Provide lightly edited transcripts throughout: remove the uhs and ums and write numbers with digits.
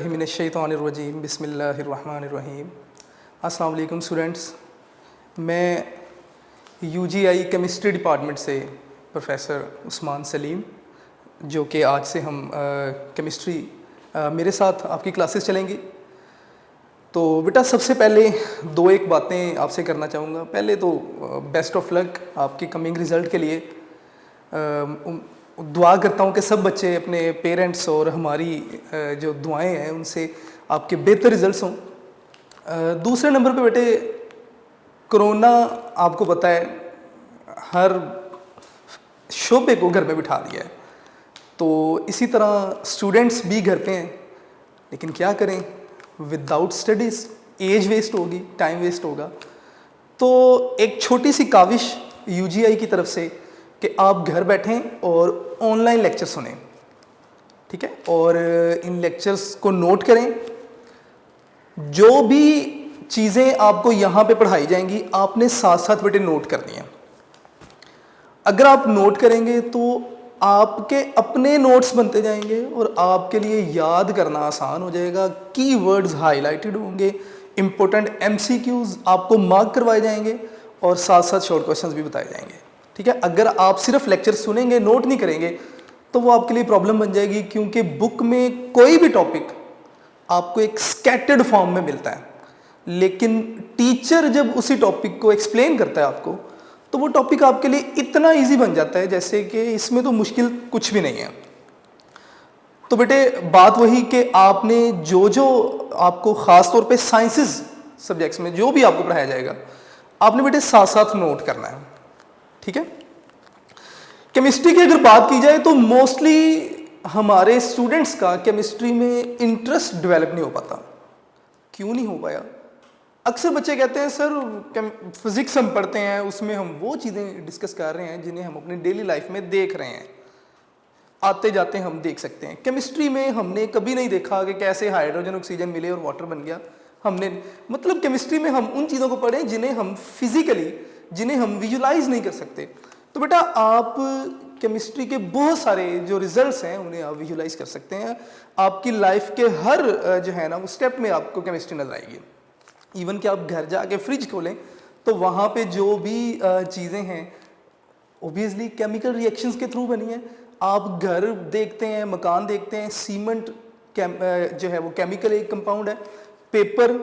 बिस्मिल्लाहिमिनश्शैतानिर्रजीम बिस्मिल्लाहिर्रहमानिर्रहीम। अस्सलाम वालेकुम स्टूडेंट्स, मैं यूजीआई केमिस्ट्री डिपार्टमेंट से प्रोफेसर उस्मान सलीम, जो कि आज से हम केमिस्ट्री मेरे साथ आपकी क्लासेस चलेंगी। तो बेटा सबसे पहले दो एक बातें आपसे करना चाहूँगा। पहले तो बेस्ट ऑफ लक आपकी कमिंग रिज़ल्ट के लिए। दुआ करता हूँ कि सब बच्चे अपने पेरेंट्स और हमारी जो दुआएं हैं उनसे आपके बेहतर रिजल्ट्स हों। दूसरे नंबर पे बेटे, कोरोना आपको पता है हर शोबे को घर में बिठा दिया है, तो इसी तरह स्टूडेंट्स भी घर पे हैं। लेकिन क्या करें, विदाउट स्टडीज़ एज वेस्ट होगी, टाइम वेस्ट होगा। तो एक छोटी सी काविश यूजीआई की तरफ से कि आप घर बैठें और ऑनलाइन लेक्चर सुनें, ठीक है, और इन लेक्चर्स को नोट करें। जो भी चीज़ें आपको यहाँ पे पढ़ाई जाएंगी आपने साथ साथ बेटे नोट करनी है। अगर आप नोट करेंगे तो आपके अपने नोट्स बनते जाएंगे और आपके लिए याद करना आसान हो जाएगा। कीवर्ड्स हाईलाइटेड होंगे, इंपॉर्टेंट एमसीक्यूज आपको मार्क करवाए जाएंगे और साथ साथ शॉर्ट क्वेश्चंस भी बताए जाएंगे, ठीक है। अगर आप सिर्फ लेक्चर सुनेंगे, नोट नहीं करेंगे, तो वो आपके लिए प्रॉब्लम बन जाएगी, क्योंकि बुक में कोई भी टॉपिक आपको एक स्कैटर्ड फॉर्म में मिलता है, लेकिन टीचर जब उसी टॉपिक को एक्सप्लेन करता है आपको, तो वो टॉपिक आपके लिए इतना इजी बन जाता है जैसे कि इसमें तो मुश्किल कुछ भी नहीं है। तो बेटे बात वही कि आपने जो जो आपको ख़ास तौर पे साइंसेस सब्जेक्ट्स में जो भी आपको पढ़ाया जाएगा, आपने बेटे साथ साथ नोट करना है, ठीक है। केमिस्ट्री की अगर बात की जाए तो मोस्टली हमारे स्टूडेंट्स का केमिस्ट्री में इंटरेस्ट डेवलप नहीं हो पाता। क्यों नहीं हो पाया? अक्सर बच्चे कहते हैं सर फिजिक्स हम पढ़ते हैं, उसमें हम वो चीज़ें डिस्कस कर रहे हैं जिन्हें हम अपनी डेली लाइफ में देख रहे हैं, आते जाते हम देख सकते हैं। केमिस्ट्री में हमने कभी नहीं देखा कि कैसे हाइड्रोजन ऑक्सीजन मिले और वाटर बन गया। हमने मतलब केमिस्ट्री में हम उन चीज़ों को पढ़ें जिन्हें हम फिजिकली, जिन्हें हम विजुलाइज नहीं कर सकते। तो बेटा आप केमिस्ट्री के बहुत सारे जो रिजल्ट्स हैं उन्हें आप विजुलाइज कर सकते हैं। आपकी लाइफ के हर जो है ना वो स्टेप में आपको केमिस्ट्री नजर आएगी। इवन कि आप घर जाके फ्रिज खोलें तो वहाँ पे जो भी चीज़ें हैं ओबियसली केमिकल रिएक्शंस के थ्रू बनी हैं। आप घर देखते हैं, मकान देखते हैं, सीमेंट जो है वो केमिकल एक कंपाउंड है, पेपर,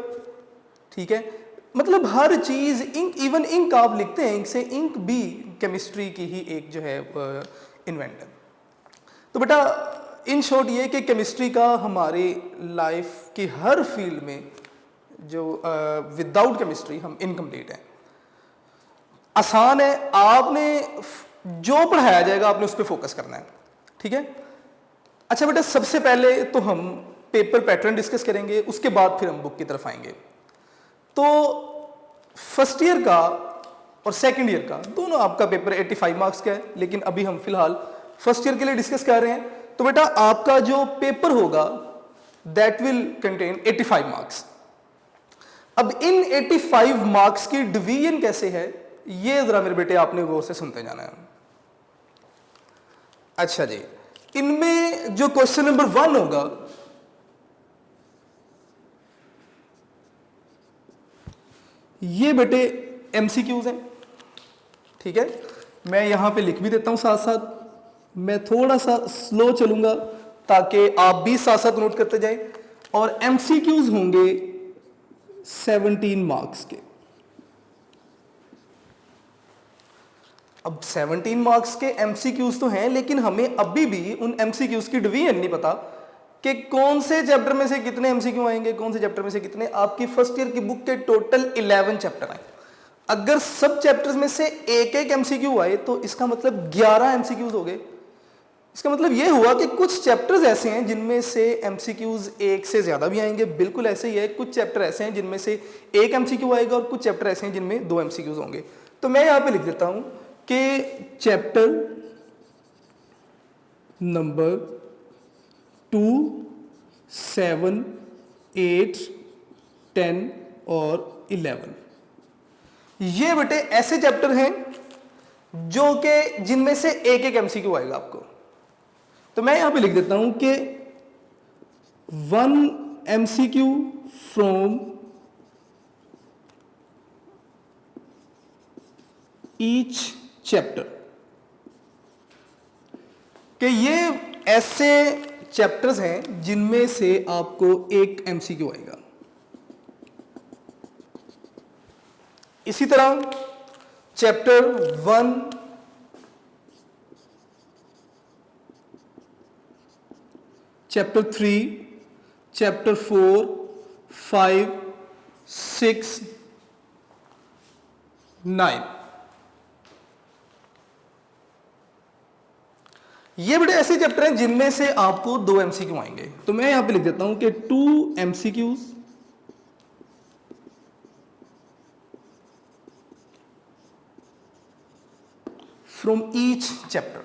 ठीक है, मतलब हर चीज़, इंक, इवन इंक आप लिखते हैं, इंक से इंक भी केमिस्ट्री की ही एक जो है इन्वेंट है। तो बेटा इन शॉर्ट ये कि केमिस्ट्री का हमारे लाइफ की हर फील्ड में जो विदाउट केमिस्ट्री हम इनकम्प्लीट हैं। आसान है, आपने जो पढ़ाया जाएगा आपने उस पर फोकस करना है, ठीक है। अच्छा बेटा सबसे पहले तो हम पेपर पैटर्न डिस्कस करेंगे, उसके बाद फिर हम बुक की तरफ आएंगे। तो फर्स्ट ईयर का और सेकंड ईयर का दोनों आपका पेपर 85 मार्क्स का है, लेकिन अभी हम फिलहाल फर्स्ट ईयर के लिए डिस्कस कर रहे हैं। तो बेटा आपका जो पेपर होगा दैट विल कंटेन 85 मार्क्स। अब इन 85 मार्क्स की डिवीजन कैसे है ये जरा मेरे बेटे आपने गौर से सुनते जाना है। अच्छा जी, इनमें जो क्वेश्चन नंबर 1 होगा, ये बेटे एमसीक्यूज हैं, ठीक है। मैं यहां पे लिख भी देता हूं साथ साथ, मैं थोड़ा सा स्लो चलूंगा ताकि आप भी साथ साथ नोट करते जाएं। और एमसीक्यूज होंगे 17 मार्क्स के। अब 17 मार्क्स के एमसीक्यूज तो हैं, लेकिन हमें अभी भी उन एमसीक्यूज की डिवीजन नहीं पता कि कौन से चैप्टर में से कितने एमसीक्यू आएंगे, कौन से चैप्टर में से कितने। आपकी फर्स्ट ईयर की बुक के टोटल 11 चैप्टर हैं। अगर सब चैप्टर्स में से एक एक एमसीक्यू आए तो इसका मतलब 11 एमसीक्यूज हो गए। इसका मतलब ये हुआ कि कुछ चैप्टर्स ऐसे हैं जिनमें से एमसीक्यूज एक से ज्यादा भी आएंगे, बिल्कुल ऐसे ही है। कुछ चैप्टर ऐसे हैं जिनमें से एक एमसीक्यू आएगा और कुछ चैप्टर ऐसे हैं जिनमें 2 एमसीक्यूज होंगे। तो मैं यहां पे लिख देता हूं कि चैप्टर नंबर 2, 7, 8, 10 और 11 ये बेटे ऐसे चैप्टर हैं जो कि जिनमें से एक एक एमसीक्यू आएगा आपको। तो मैं यहां पे लिख देता हूं कि 1 MCQ फ्रॉम ईच चैप्टर, कि ये ऐसे चैप्टर्स हैं जिनमें से आपको एक MCQ आएगा। इसी तरह चैप्टर 1, चैप्टर 3, चैप्टर 4, 5, 6, 9, ये बड़े ऐसे चैप्टर हैं जिनमें से आपको 2 MCQ आएंगे। तो मैं यहां पे लिख देता हूं कि 2 MCQs फ्रॉम ईच चैप्टर।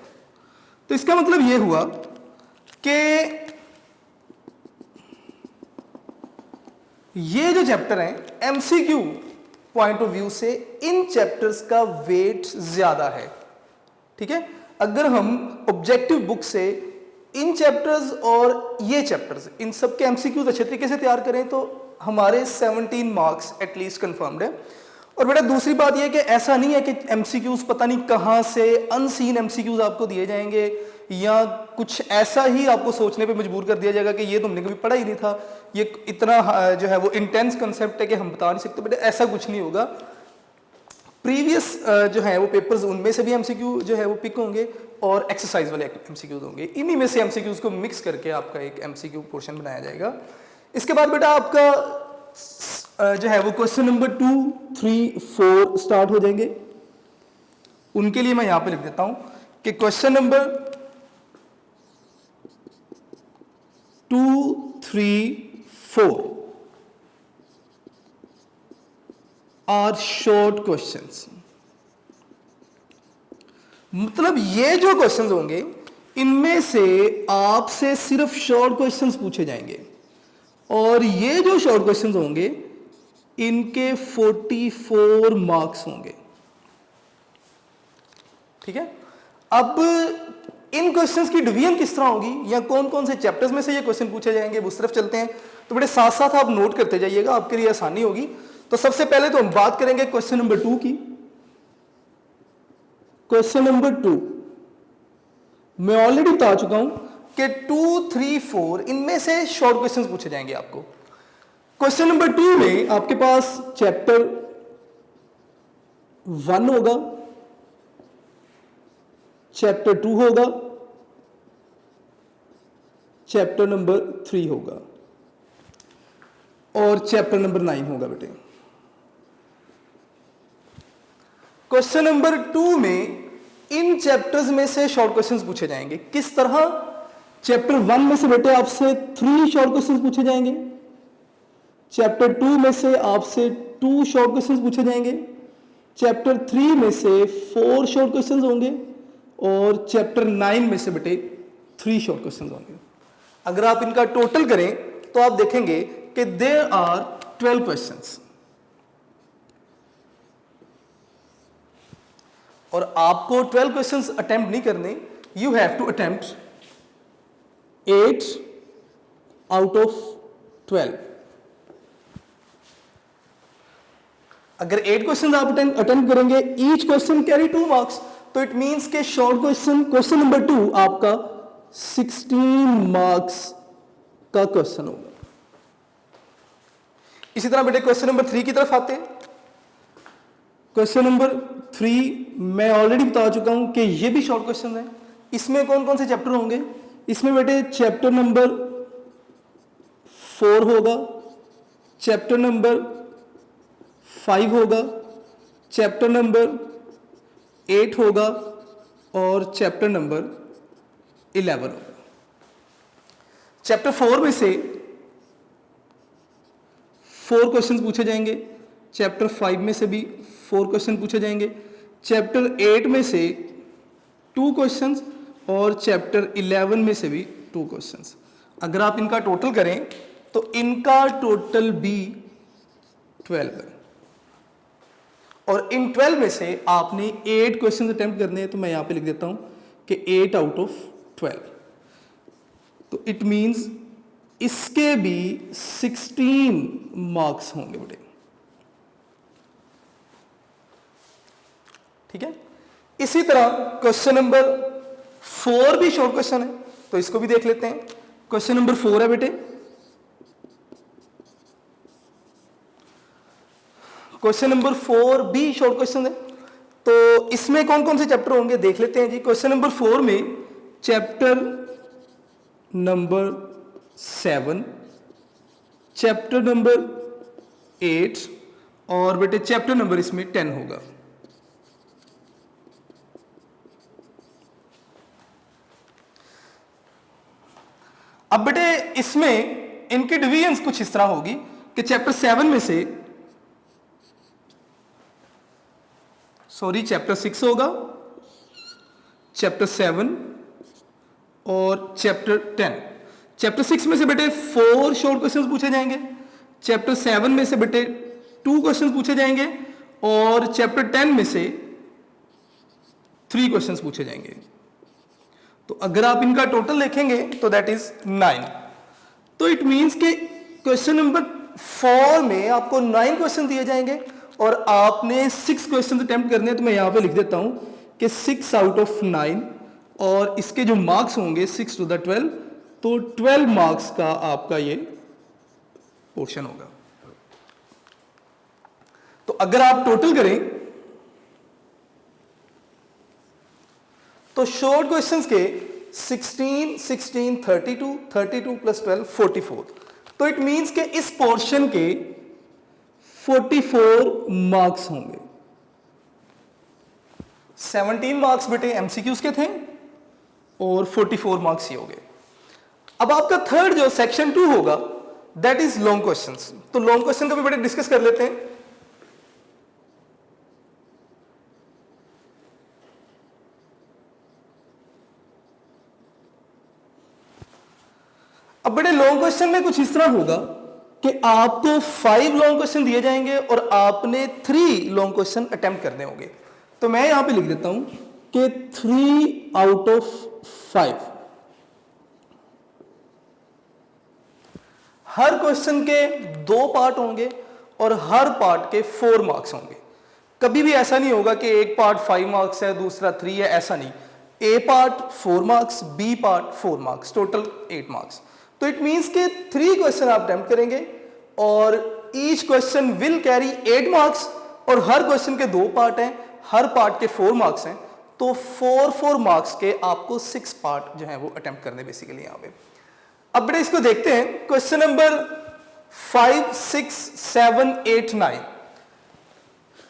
तो इसका मतलब यह हुआ कि ये जो चैप्टर हैं MCQ पॉइंट ऑफ व्यू से इन चैप्टर्स का वेट ज्यादा है। ठीक है, अगर हम ऑब्जेक्टिव बुक से इन चैप्टर्स और ये चैप्टर्स इन सब के MCQ अच्छे तरीके से तैयार करें तो हमारे 17 मार्क्स एटलीस्ट कंफर्म्ड है। और बेटा दूसरी बात यह कि ऐसा नहीं है कि MCQs पता नहीं कहां से अनसीन MCQs आपको दिए जाएंगे या कुछ ऐसा ही आपको सोचने पे मजबूर कर दिया जाएगा कि ये तुमने कभी पढ़ा ही नहीं था, ये इतना जो है वो इंटेंस कंसेप्ट है कि हम बता नहीं सकते। बेटा ऐसा कुछ नहीं होगा। प्रीवियस जो है वो पेपर्स उनमें से भी MCQ जो है वो पिक होंगे और एक्सरसाइज वाले MCQs होंगे। इन्हीं में से MCQs को मिक्स करके आपका एक MCQ पोर्शन बनाया जाएगा। इसके बाद बेटा आपका जो है वो क्वेश्चन नंबर 2, 3, 4 स्टार्ट हो जाएंगे। उनके लिए मैं यहां पे लिख देता हूं कि question number 2, 3, 4 are short questions. मतलब ये जो क्वेश्चंस होंगे इनमें से आपसे सिर्फ शॉर्ट क्वेश्चंस पूछे जाएंगे और ये जो शॉर्ट क्वेश्चंस होंगे इनके 44 मार्क्स होंगे। ठीक है, अब इन क्वेश्चंस की डिवीजन किस तरह होगी या कौन कौन से चैप्टर्स में से ये क्वेश्चन पूछे जाएंगे उस तरफ चलते हैं। तो बड़े साथ साथ आप नोट करते जाइएगा, आपके लिए आसानी होगी। तो सबसे पहले तो हम बात करेंगे क्वेश्चन नंबर 2 की। क्वेश्चन नंबर 2 मैं ऑलरेडी बता चुका हूं कि 2, 3, 4 इनमें से शॉर्ट क्वेश्चंस पूछे जाएंगे आपको। क्वेश्चन नंबर 2 में आपके पास चैप्टर 1 होगा, चैप्टर 2 होगा, चैप्टर नंबर 3 होगा और चैप्टर नंबर 9 होगा बेटे। क्वेश्चन नंबर 2 में इन चैप्टर्स में से शॉर्ट क्वेश्चंस पूछे जाएंगे। किस तरह? चैप्टर 1 में से बेटे आपसे 3 शॉर्ट क्वेश्चंस पूछे जाएंगे, चैप्टर 2 में से आपसे 2 शॉर्ट क्वेश्चंस पूछे जाएंगे, चैप्टर 3 में से 4 शॉर्ट क्वेश्चंस होंगे और चैप्टर 9 में से बेटे 3 शॉर्ट क्वेश्चंस होंगे। अगर आप इनका टोटल करें तो आप देखेंगे कि देयर आर 12 क्वेश्चंस और आपको 12 क्वेश्चंस अटेम्प्ट नहीं करने, you have to attempt 8 out of 12। अगर 8 क्वेश्चन आप अटेम्प्ट करेंगे, ईच क्वेश्चन कैरी 2 मार्क्स, तो इट मींस के शॉर्ट क्वेश्चन नंबर 2 आपका 16 मार्क्स का क्वेश्चन होगा। इसी तरह बेटे क्वेश्चन नंबर 3 की तरफ आते हैं। क्वेश्चन नंबर 3 मैं ऑलरेडी बता चुका हूं कि ये भी शॉर्ट क्वेश्चन है। इसमें कौन कौन से चैप्टर होंगे? इसमें बेटे चैप्टर नंबर 4 होगा, चैप्टर नंबर 5 होगा, चैप्टर नंबर 8 होगा और चैप्टर नंबर 11 होगा। चैप्टर 4 में से 4 क्वेश्चंस पूछे जाएंगे, चैप्टर 5 में से भी 4 क्वेश्चन पूछे जाएंगे, चैप्टर 8 में से 2 क्वेश्चंस और चैप्टर 11 में से भी 2 क्वेश्चंस। अगर आप इनका टोटल करें तो इनका टोटल भी 12 है और इन 12 में से आपने 8 क्वेश्चन अटेम्प्ट करने हैं। तो मैं यहां पे लिख देता हूं कि 8 आउट ऑफ 12। तो इट मींस इसके भी 16 मार्क्स होंगे बेटे। ठीक है, इसी तरह क्वेश्चन नंबर 4 भी शॉर्ट क्वेश्चन है, तो इसको भी देख लेते हैं। क्वेश्चन नंबर 4 है बेटे, क्वेश्चन नंबर 4 भी शॉर्ट क्वेश्चन है, तो इसमें कौन कौन से चैप्टर होंगे देख लेते हैं जी। क्वेश्चन नंबर 4 में चैप्टर नंबर 7, चैप्टर नंबर 8 और बेटे चैप्टर नंबर इसमें 10 होगा। अब बेटे इसमें इनकी डिवीजन्स कुछ इस तरह होगी कि चैप्टर 7 में से चैप्टर 6 होगा, चैप्टर 7 और चैप्टर 10। चैप्टर 6 में से बेटे 4 शॉर्ट क्वेश्चंस पूछे जाएंगे, चैप्टर 7 में से बेटे 2 क्वेश्चंस पूछे जाएंगे और चैप्टर 10 में से 3 क्वेश्चंस पूछे जाएंगे। तो अगर आप इनका टोटल देखेंगे तो दैट इज 9। तो इट मींस कि क्वेश्चन नंबर 4 में आपको 9 क्वेश्चन दिए जाएंगे और आपने 6 क्वेश्चन अटेम्प्ट करने हैं। तो मैं यहां पे लिख देता हूं कि 6 आउट ऑफ 9 और इसके जो मार्क्स होंगे 6 to the 12, तो 12 मार्क्स का आपका ये पोर्शन होगा। तो अगर आप टोटल करें तो शॉर्ट क्वेश्चंस के 16, 16, 32, 32 प्लस 12, 44। तो इट मींस के इस पोर्शन के 44 मार्क्स होंगे। 17 मार्क्स बेटे एमसीक्यूज के थे और 44 मार्क्स ये हो गए। अब आपका थर्ड जो सेक्शन 2 होगा दैट इज लॉन्ग क्वेश्चंस। तो लॉन्ग क्वेश्चन को भी बेटे डिस्कस कर लेते हैं। अब बेटे लॉन्ग क्वेश्चन में कुछ इस तरह होगा कि आपको 5 लॉन्ग क्वेश्चन दिए जाएंगे और आपने 3 लॉन्ग क्वेश्चन अटेम्प्ट करने होंगे। तो मैं यहां पे लिख देता हूं कि 3 आउट ऑफ 5। हर क्वेश्चन के 2 पार्ट होंगे और हर पार्ट के 4 मार्क्स होंगे। कभी भी ऐसा नहीं होगा कि एक पार्ट 5 मार्क्स है दूसरा 3 है, ऐसा नहीं। A part 4 marks, B part 4 marks, total 8 marks. तो इट मींस के 3 क्वेश्चन आप अटेम्प्ट करेंगे और each question will carry 8 marks और हर क्वेश्चन के 2 पार्ट हैं, हर पार्ट के 4 मार्क्स हैं। तो 4 मार्क्स के आपको 6 पार्ट जो है वो अटेम्प्ट करने बेसिकली यहां पे। अब बेटे इसको देखते हैं। Question number 5, 6, 7, 8, 9।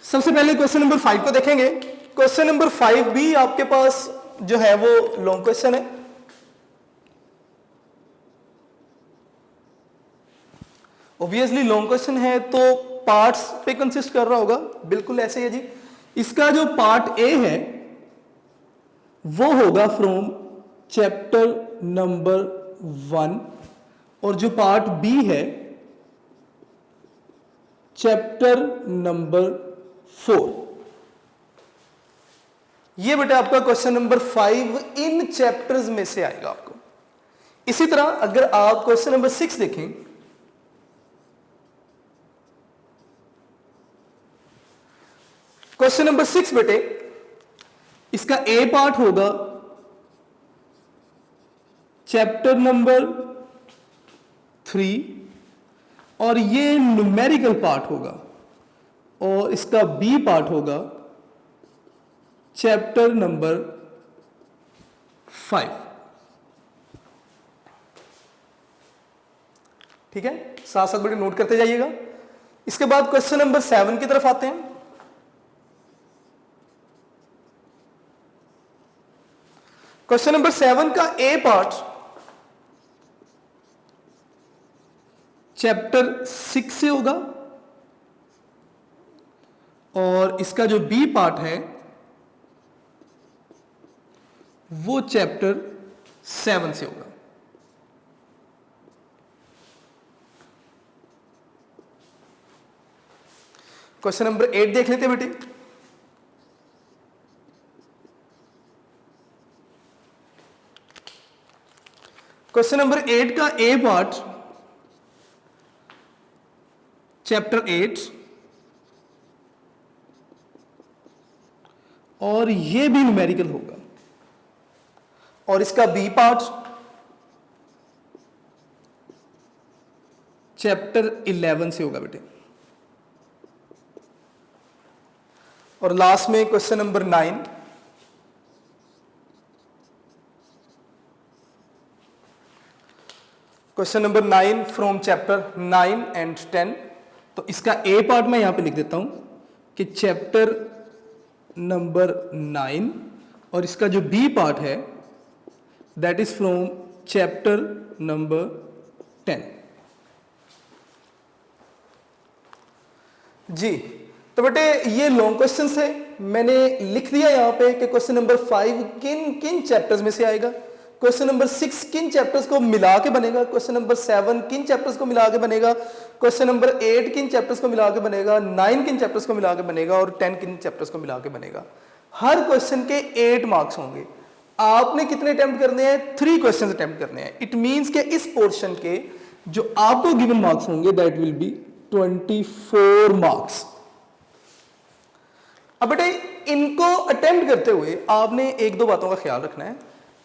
सबसे पहले क्वेश्चन नंबर 5 को देखेंगे। क्वेश्चन नंबर 5 भी आपके पास जो है वो लॉन्ग क्वेश्चन है। ऑब्वियसली लॉन्ग क्वेश्चन है तो पार्ट्स पे कंसिस्ट कर रहा होगा, बिल्कुल ऐसे ही है जी। इसका जो पार्ट ए है वो होगा फ्रॉम चैप्टर नंबर 1 और जो पार्ट बी है चैप्टर नंबर 4। ये बेटा आपका क्वेश्चन नंबर 5 इन चैप्टर्स में से आएगा आपको। इसी तरह अगर आप क्वेश्चन नंबर 6 देखें, क्वेश्चन नंबर 6 बेटे इसका ए पार्ट होगा चैप्टर नंबर 3 और ये न्यूमेरिकल पार्ट होगा और इसका बी पार्ट होगा चैप्टर नंबर 5। ठीक है, साथ साथ बेटे नोट करते जाइएगा। इसके बाद क्वेश्चन नंबर 7 की तरफ आते हैं। क्वेश्चन नंबर 7 का ए पार्ट चैप्टर 6 से होगा और इसका जो बी पार्ट है वो चैप्टर 7 से होगा। क्वेश्चन नंबर 8 देख लेते हैं बेटे। क्वेश्चन नंबर 8 का ए पार्ट चैप्टर 8 और ये भी न्यूमेरिकल होगा, और इसका बी पार्ट चैप्टर 11 से होगा बेटे। और लास्ट में question number 9, question number 9 from chapter 9 and 10। तो इसका ए पार्ट मैं यहां पे लिख देता हूं कि चैप्टर नंबर 9, और इसका जो बी पार्ट है that is from chapter number 10। जी, तो बेटे ये लॉन्ग क्वेश्चन है, मैंने लिख दिया यहां पे कि क्वेश्चन नंबर 5 किन किन चैप्टर्स में से आएगा, क्वेश्चन नंबर 6 किन चैप्टर्स को मिला के बनेगा, क्वेश्चन नंबर 7 किन चैप्टर्स को मिला के बनेगा, क्वेश्चन नंबर 8 किन चैप्टर्स को मिला के बनेगा, 9 किन चैप्टर्स को मिला के बनेगा, और 10 किन चैप्टर्स को मिला के बनेगा। हर क्वेश्चन के 8 मार्क्स होंगे। आपने कितने अटेम्प्ट करने हैं? 3 क्वेश्चन अटेम्प्ट करने हैं। इट मींस के इस पोर्शन के जो आपको गिवन मार्क्स होंगे दैट विल बी 24 मार्क्स। अब बेटे इनको अटेम्प्ट करते हुए आपने एक दो बातों का ख्याल रखना है।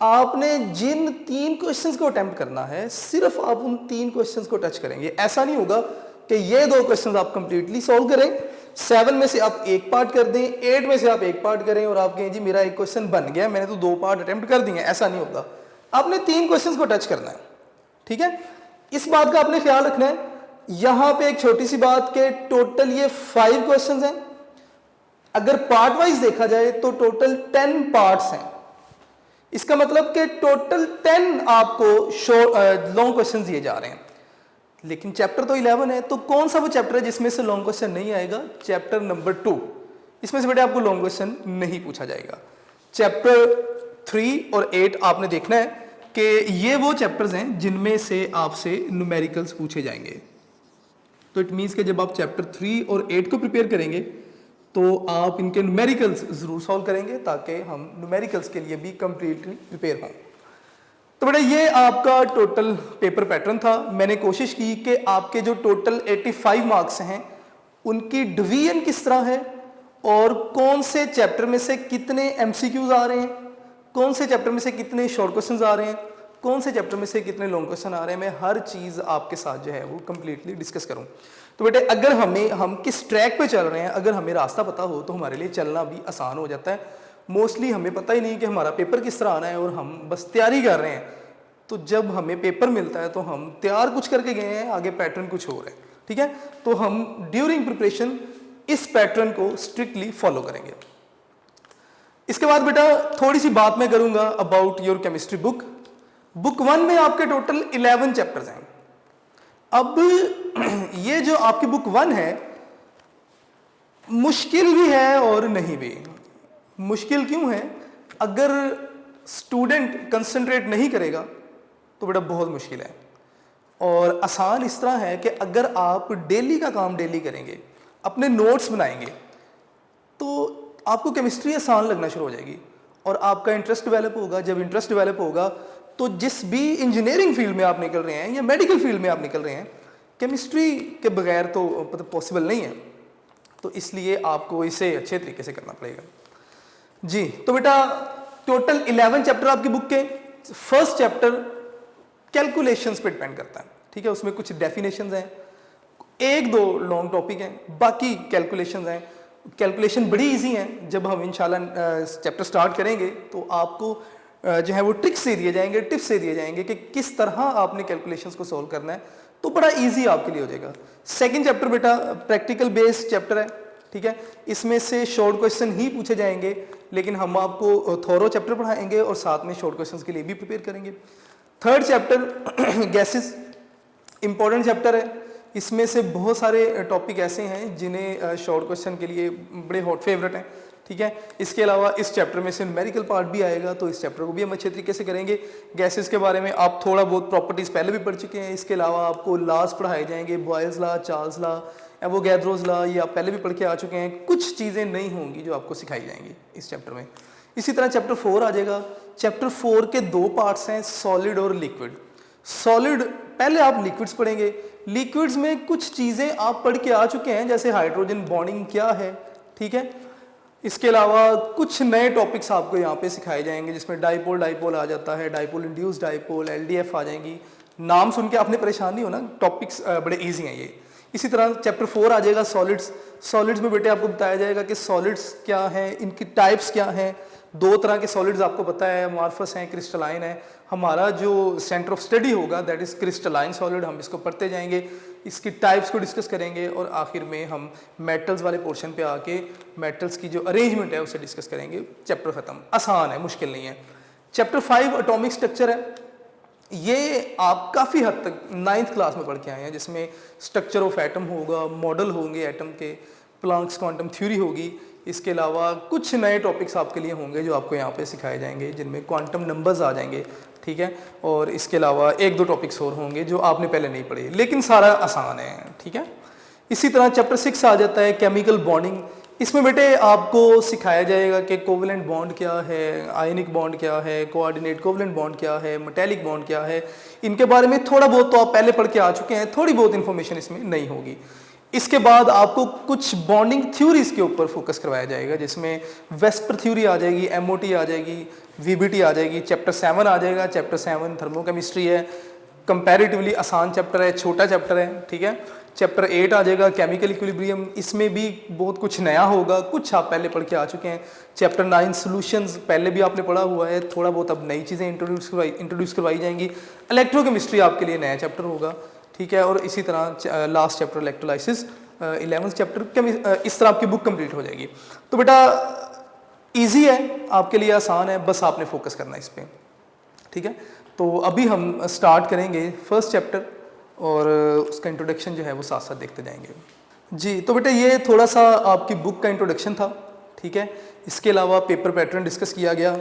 आपने जिन 3 क्वेश्चंस को अटेम्प्ट करना है सिर्फ आप उन 3 क्वेश्चंस को टच करेंगे। ऐसा नहीं होगा कि ये 2 क्वेश्चंस आप कंप्लीटली सॉल्व करें, 7 में से आप एक पार्ट कर दें, 8 में से आप एक पार्ट करें और आप कहें जी मेरा एक क्वेश्चन बन गया, मैंने तो 2 पार्ट अटेम्प्ट कर दिए। ऐसा नहीं होगा, आपने 3 क्वेश्चंस को टच करना है। ठीक है, इस बात का आपने ख्याल रखना है। यहां पे एक छोटी सी बात के टोटल ये 5 क्वेश्चंस हैं। अगर पार्ट वाइज देखा जाए तो टोटल 10 पार्ट्स हैं। इसका मतलब कि टोटल 10 आपको लॉन्ग क्वेश्चन दिए जा रहे हैं, लेकिन चैप्टर तो 11 है। तो कौन सा वो चैप्टर है जिसमें से लॉन्ग क्वेश्चन नहीं आएगा? Chapter number 2। इसमें से बेटे आपको लॉन्ग क्वेश्चन नहीं पूछा जाएगा। चैप्टर 3 और 8 आपने देखना है कि ये वो चैप्टर्स हैं जिनमें से आपसे न्यूमेरिकल्स पूछे जाएंगे। तो इट मीन्स कि जब आप चैप्टर 3 और 8 को प्रिपेयर करेंगे तो आप इनके न्यूमेरिकल्स जरूर सॉल्व करेंगे ताकि हम न्यूमेरिकल्स के लिए भी कंप्लीटली प्रिपेयर हों। तो बेटा ये आपका टोटल पेपर पैटर्न था। मैंने कोशिश की कि आपके जो टोटल 85 मार्क्स हैं उनकी डिवीजन किस तरह है और कौन से चैप्टर में से कितने एमसीक्यूज आ रहे हैं, कौन से चैप्टर में से कितने शॉर्ट क्वेश्चंस आ रहे हैं, कौन से चैप्टर में से कितने लॉन्ग क्वेश्चन आ रहे हैं, मैं हर चीज़ आपके साथ जो है वो कंप्लीटली डिस्कस करूं। तो बेटे अगर हम किस ट्रैक पे चल रहे हैं, अगर हमें रास्ता पता हो तो हमारे लिए चलना भी आसान हो जाता है। मोस्टली हमें पता ही नहीं कि हमारा पेपर किस तरह आना है और हम बस तैयारी कर रहे हैं। तो जब हमें पेपर मिलता है तो हम तैयार कुछ करके गए हैं, आगे पैटर्न कुछ और है। ठीक है, तो हम ड्यूरिंग प्रिपरेशन इस पैटर्न को स्ट्रिक्टली फॉलो करेंगे। इसके बाद बेटा थोड़ी सी बात मैं करूंगा about your chemistry book. Book 1 में आपके टोटल 11 चैप्टर्स हैं। अब ये जो आपकी बुक 1 है मुश्किल भी है और नहीं भी। मुश्किल क्यों है? अगर स्टूडेंट कंसंट्रेट नहीं करेगा तो बेटा बहुत मुश्किल है। और आसान इस तरह है कि अगर आप डेली का काम डेली करेंगे, अपने नोट्स बनाएंगे, तो आपको केमिस्ट्री आसान लगना शुरू हो जाएगी और आपका इंटरेस्ट डेवलप होगा। जब इंटरेस्ट डेवलप होगा तो जिस भी इंजीनियरिंग फील्ड में आप निकल रहे हैं या मेडिकल फील्ड में आप निकल रहे हैं, केमिस्ट्री के बगैर तो पॉसिबल नहीं है। तो इसलिए आपको इसे अच्छे तरीके से करना पड़ेगा। जी, तो बेटा टोटल 11 चैप्टर आपकी बुक के। फर्स्ट चैप्टर कैलकुलेशंस पे डिपेंड करता है। ठीक है, उसमें कुछ डेफिनेशंस हैं, 1-2 लॉन्ग टॉपिक हैं, बाकी कैलकुलेशंस हैं। कैलकुलेशन बड़ी इजी हैं। जब हम इंशाल्लाह चैप्टर स्टार्ट करेंगे तो आपको जो है वो ट्रिक्स से दिए जाएंगे, टिप्स से दिए जाएंगे कि किस तरह आपने कैलकुलेशंस को सॉल्व करना है, तो बड़ा इजी आपके लिए हो जाएगा। सेकंड चैप्टर बेटा प्रैक्टिकल बेस्ड चैप्टर है। ठीक है, इसमें से शॉर्ट क्वेश्चन ही पूछे जाएंगे, लेकिन हम आपको थोरो चैप्टर पढ़ाएंगे और साथ में शॉर्ट क्वेश्चंस के लिए भी प्रिपेयर करेंगे। Third chapter gases, important chapter है। इसमें से बहुत सारे टॉपिक ऐसे हैं जिन्हें शॉर्ट क्वेश्चन के लिए बड़े हॉट फेवरेट हैं। ठीक है, इसके अलावा इस चैप्टर में से न्यूमेरिकल पार्ट भी आएगा, तो इस चैप्टर को भी हम अच्छे तरीके से करेंगे। गैसेस के बारे में आप थोड़ा बहुत प्रॉपर्टीज़ पहले भी पढ़ चुके हैं। इसके अलावा आपको लॉज पढ़ाए जाएंगे, Boyle's law, Charles law, Avogadro's law, ये आप पहले भी पढ़ के आ चुके हैं। कुछ चीज़ें नहीं होंगी जो आपको सिखाई जाएंगी इस चैप्टर में। इसी तरह चैप्टर 4 आ जाएगा। चैप्टर 4 के 2 पार्ट्स हैं, सॉलिड और लिक्विड। सॉलिड पहले आप लिक्विड्स पढ़ेंगे, लिक्विड्स में कुछ चीज़ें आप पढ़ के आ चुके हैं, जैसे हाइड्रोजन बॉन्डिंग क्या है, ठीक है। इसके अलावा कुछ नए टॉपिक्स आपको यहाँ पे सिखाए जाएंगे, जिसमें डाइपोल डाइपोल आ जाता है, डाइपोल इंड्यूस डाइपोल, एलडीएफ आ जाएंगी। नाम सुन के आपने परेशान नहीं होना, टॉपिक्स बड़े ईजी हैं ये। इसी तरह चैप्टर 4 आ जाएगा सॉलिड्स। सॉलिड्स में बेटे आपको बताया जाएगा कि सॉलिड्स क्या हैं, इनकी टाइप्स क्या हैं। 2 तरह के सॉलिड्स आपको पता है, अमॉर्फस हैं, क्रिस्टलाइन है। हमारा जो सेंटर ऑफ स्टडी होगा दैट इज़ क्रिस्टलाइन सॉलिड, हम इसको पढ़ते जाएंगे, इसकी टाइप्स को डिस्कस करेंगे और आखिर में हम मेटल्स वाले पोर्शन पे आके मेटल्स की जो अरेंजमेंट है उसे डिस्कस करेंगे। चैप्टर ख़त्म, आसान है, मुश्किल नहीं है। चैप्टर 5 एटॉमिक स्ट्रक्चर है, ये आप काफ़ी हद तक 9th क्लास में पढ़ के आए हैं, जिसमें स्ट्रक्चर ऑफ एटम होगा, मॉडल होंगे एटम के, प्लांक्स क्वांटम थ्योरी होगी। इसके अलावा कुछ नए टॉपिक्स आपके लिए होंगे जो आपको यहाँ पे सिखाए जाएंगे, जिनमें क्वांटम नंबर्स आ जाएंगे, ठीक है। और इसके अलावा 1-2 टॉपिक्स और होंगे जो आपने पहले नहीं पढ़े, लेकिन सारा आसान है, ठीक है। इसी तरह चैप्टर 6 आ जाता है केमिकल बॉन्डिंग। इसमें बेटे आपको सिखाया जाएगा कि कोवलेंट बॉन्ड क्या है, आयनिक बॉन्ड क्या है, कोऑर्डिनेट कोवलेंट बॉन्ड क्या है, मेटेलिक बॉन्ड क्या है। इनके बारे में थोड़ा बहुत तो आप पहले पढ़ के आ चुके हैं, थोड़ी बहुत इन्फॉर्मेशन इसमें नहीं होगी। इसके बाद आपको कुछ बॉन्डिंग थ्योरीज के ऊपर फोकस करवाया जाएगा, जिसमें वेस्पर थ्योरी आ जाएगी, एमओटी आ जाएगी, वीबीटी आ जाएगी। चैप्टर 7 आ जाएगा। चैप्टर 7 थर्मोकेमिस्ट्री है, कंपैरेटिवली आसान चैप्टर है, छोटा चैप्टर है, ठीक है। चैप्टर 8 आ जाएगा केमिकल इक्विलिब्रियम, इसमें भी बहुत कुछ नया होगा, कुछ आप पहले पढ़ के आ चुके हैं। चैप्टर 9 सॉल्यूशंस पहले भी आपने पढ़ा हुआ है, थोड़ा बहुत अब नई चीज़ें इंट्रोड्यूस करवाई जाएंगी। इलेक्ट्रोकेमिस्ट्री आपके लिए नया चैप्टर होगा, ठीक है। और इसी तरह last chapter electrolysis, 11th chapter, इस तरह आपकी बुक कंप्लीट हो जाएगी। तो बेटा इजी है आपके लिए, आसान है, बस आपने फोकस करना है इस पर, ठीक है। तो अभी हम स्टार्ट करेंगे फर्स्ट चैप्टर और उसका इंट्रोडक्शन जो है वो साथ साथ देखते जाएंगे। जी, तो बेटा ये थोड़ा सा आपकी बुक का इंट्रोडक्शन था, ठीक है। इसके अलावा पेपर पैटर्न डिस्कस किया गया।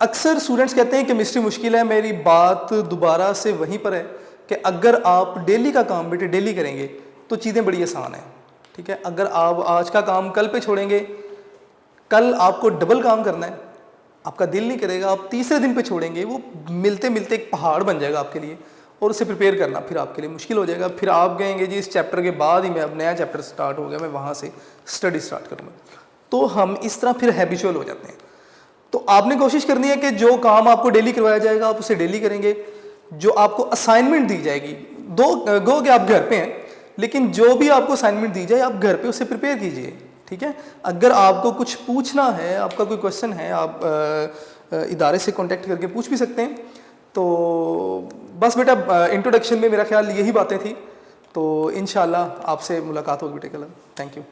अक्सर स्टूडेंट्स कहते हैं केमिस्ट्री मुश्किल है, मेरी बात दोबारा से वहीं पर है कि अगर आप डेली का काम बेटे डेली करेंगे तो चीज़ें बड़ी आसान हैं, ठीक है। अगर आप आज का काम कल पे छोड़ेंगे, कल आपको डबल काम करना है, आपका दिल नहीं करेगा, आप तीसरे दिन पे छोड़ेंगे, वो मिलते मिलते एक पहाड़ बन जाएगा आपके लिए, और उसे प्रिपेयर करना फिर आपके लिए मुश्किल हो जाएगा। फिर आप कहेंगे जी इस चैप्टर के बाद ही मैं, अब नया चैप्टर स्टार्ट हो गया, मैं वहाँ से स्टडी स्टार्ट करूँगा। तो हम इस तरह फिर हैबिचुअल हो जाते हैं। तो आपने कोशिश करनी है कि जो काम आपको डेली करवाया जाएगा आप उसे डेली करेंगे। जो आपको असाइनमेंट दी जाएगी, गो कि आप घर पे हैं, लेकिन जो भी आपको असाइनमेंट दी जाए आप घर पे उसे प्रिपेयर कीजिए, ठीक है। अगर आपको कुछ पूछना है, आपका कोई क्वेश्चन है, आप इदारे से कांटेक्ट करके पूछ भी सकते हैं। तो बस बेटा इंट्रोडक्शन में मेरा ख्याल यही बातें थी। तो इंशाल्लाह आपसे मुलाकात होगी बेटे कल। Thank you.